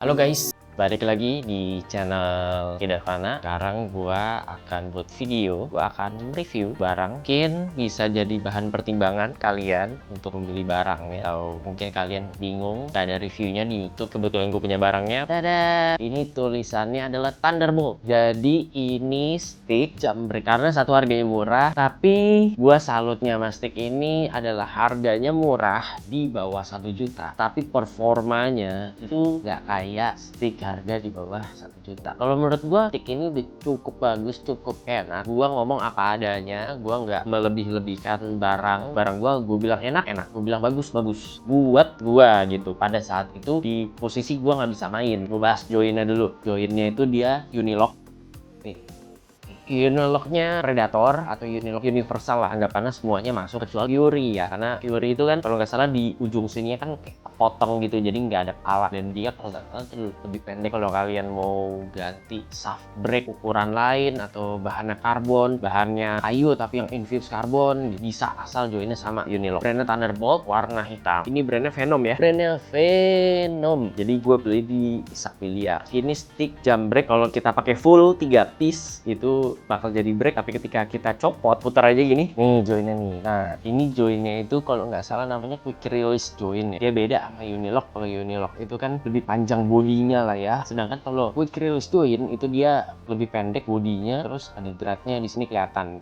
Halo guys, balik lagi di channel Kidavana. Sekarang gua akan buat video, gua akan review barang. Mungkin bisa jadi bahan pertimbangan kalian untuk membeli barang ya. Atau mungkin kalian bingung, tak ada reviewnya di YouTube. Kebetulan gue punya barangnya. Tada! Ini tulisannya adalah Thunderbolt. Jadi ini stick jambret karena satu harganya murah, tapi gua salutnya sama stick ini adalah harganya murah di bawah 1 juta, tapi performanya itu nggak kayak stick harga di bawah 1 juta. Kalau menurut gua stick ini udah cukup bagus, cukup enak. Gua ngomong apa adanya, gua nggak melebih-lebihkan barang gua bilang enak, gua bilang bagus, buat gua gitu. Pada saat itu di posisi gua nggak bisa main. Gua bahas joinnya dulu. Joinnya itu dia Unilock nih. Unilocknya Predator atau Unilock universal lah, anggapannya semuanya masuk kecuali Fury ya, karena Fury itu kan kalau nggak salah di ujung sininya kan kayak potong gitu, jadi nggak ada kepala, dan dia kalau nggak salah lebih pendek. Kalau kalian mau ganti shaft brake ukuran lain atau bahannya karbon, bahannya kayu tapi yang infused karbon, bisa asal joinnya sama Unilock. Brandnya Thunderbolt, warna hitam. Ini brandnya Venom ya, brandnya Venom. Jadi gue beli di Sapilia. Ini stick jambret, kalau kita pakai full 3 piece itu bakal jadi brake, tapi ketika kita copot putar aja gini, nih joinnya nih. Nah ini joinnya itu kalau nggak salah namanya quick release join ya. Dia beda sama Unilock. Kalau Unilock itu kan lebih panjang bodinya lah ya, sedangkan kalau quick release join itu dia lebih pendek bodinya, terus ada beratnya di sini kelihatan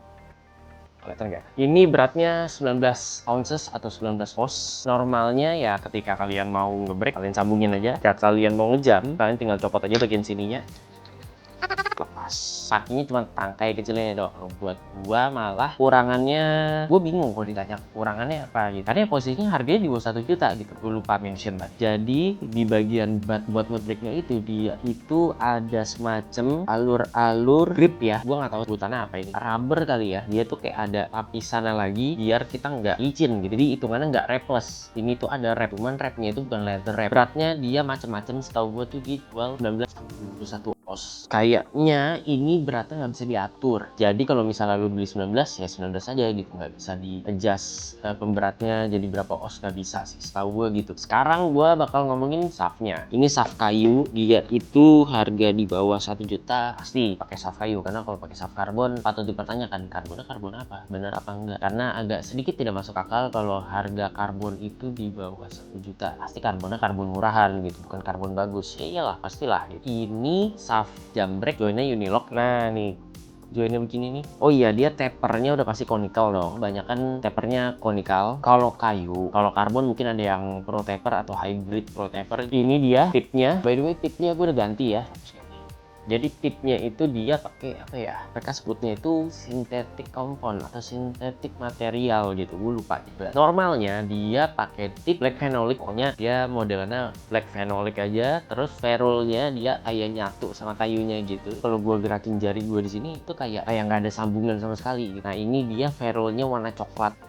nggak? Ini beratnya 19 ounces atau 19 oz. Normalnya ya ketika kalian mau ngebrake kalian sambungin aja. Saat kalian mau ngejam kalian tinggal copot aja bagian sininya, lepas. Sakinya cuma tangkai kecilnya doang. Buat gua malah kurangannya, gua bingung kalau ditanya kurangannya apa gitu, karena posisinya harganya di bawah 1 juta gitu. Gua lupa mention banget. Jadi di bagian buat ngebrake-nya itu dia itu ada semacam alur-alur grip ya, gua nggak tahu sebutannya apa ini, rubber kali ya. Dia tuh kayak ada lapisannya lagi biar kita nggak licin gitu, jadi hitungannya nggak rapless. Ini tuh ada wrap, cuman wrapnya itu bukan leather wrap. Beratnya dia macam-macam, setahu gua tuh dijual 19 oz. Kayaknya ini beratnya nggak bisa diatur, jadi kalau misalnya lu beli 19 ya 19 aja gitu, nggak bisa di adjust pemberatnya jadi berapa oz, nggak bisa sih setahu gue gitu. Sekarang gue bakal ngomongin shaftnya. Ini shaft kayu, dia itu harga di bawah 1 juta pasti pakai shaft kayu, karena kalau pakai shaft karbon patut dipertanyakan karbon apa, bener apa enggak, karena agak sedikit tidak masuk akal kalau harga karbon itu di bawah 1 juta. Pasti karbonnya karbon murahan gitu, bukan karbon bagus. Ya iyalah pastilah gitu. Ini shaft jambret joinnya Unilock. Nah nih joinnya begini nih. Oh iya, dia tapernya udah pasti conical dong. Banyakan tapernya conical. Kalau kayu, kalau karbon mungkin ada yang pro taper atau hybrid pro taper. Ini dia tipnya. By the way, tipnya gue udah ganti ya. Jadi tipnya itu dia pakai apa ya? Mereka sebutnya itu synthetic compound atau synthetic material gitu. Gue lupa juga. Normalnya dia pakai tip black phenolic. Pokoknya dia modelnya black phenolic aja. Terus ferrulnya dia kayak nyatu sama kayunya gitu. Kalau gue gerakin jari gue di sini itu kayak nggak ada sambungan sama sekali. Nah ini dia ferrulnya warna coklat.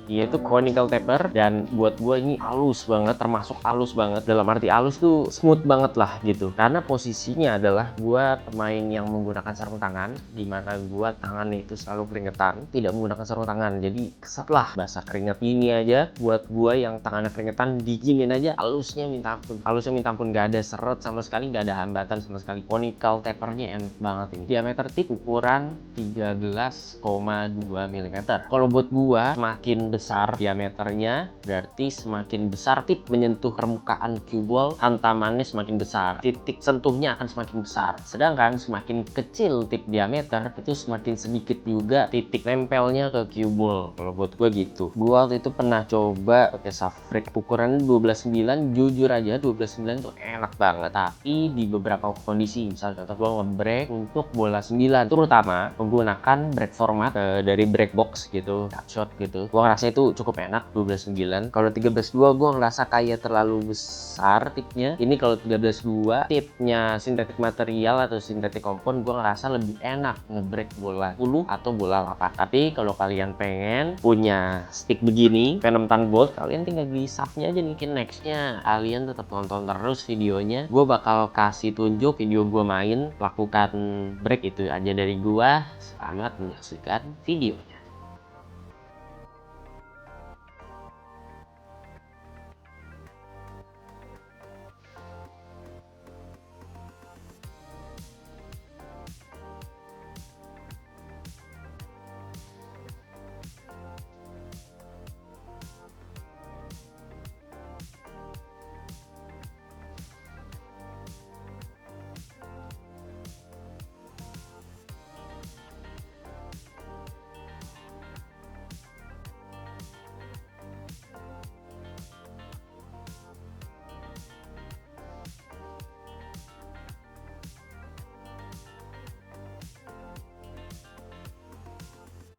Dia itu conical taper, dan buat gue ini halus banget, termasuk halus banget. Dalam arti halus tuh smooth banget lah gitu. Karena posisinya adalah gue pemain yang menggunakan sarung tangan, dimana gue tangannya itu selalu keringetan, tidak menggunakan sarung tangan. Jadi keset lah basah keringet ini aja. Buat gue yang tangannya keringetan diginin aja, halusnya minta ampun. Halusnya minta ampun, gak ada seret sama sekali, gak ada hambatan sama sekali. Conical tapernya enak banget ini. Diameter tip ukuran 13,2 mm. Kalau buat gue semakin besar diameternya berarti semakin besar tip menyentuh permukaan cue ball, hantamannya semakin besar, titik sentuhnya akan semakin besar. Sedangkan semakin kecil tip diameter itu semakin sedikit juga titik nempelnya ke cue ball. Kalau buat gue gitu. Gue waktu itu pernah coba pakai shaft brake ukuran 12.9, jujur aja 12.9 itu enak banget. Tapi di beberapa kondisi, misalnya contoh gue nge-brake untuk bola 9, terutama menggunakan brake format dari brake box gitu, shot gitu, gue ngerasa itu cukup enak 12.9. Kalau 13.2 gue ngerasa kayak terlalu besar tipnya. Ini kalau 13.2 tipnya sintetik material atau sintetik compound, gue ngerasa lebih enak ngebrake bola 10 atau bola 8. Tapi kalau kalian pengen punya stick begini Venom Thunderbolt, kalian tinggal beli shaftnya aja. Mungkin nextnya kalian tetap nonton terus videonya. Gue bakal kasih tunjuk video gue main lakukan brake. Itu aja dari gue. Selamat menyaksikan video.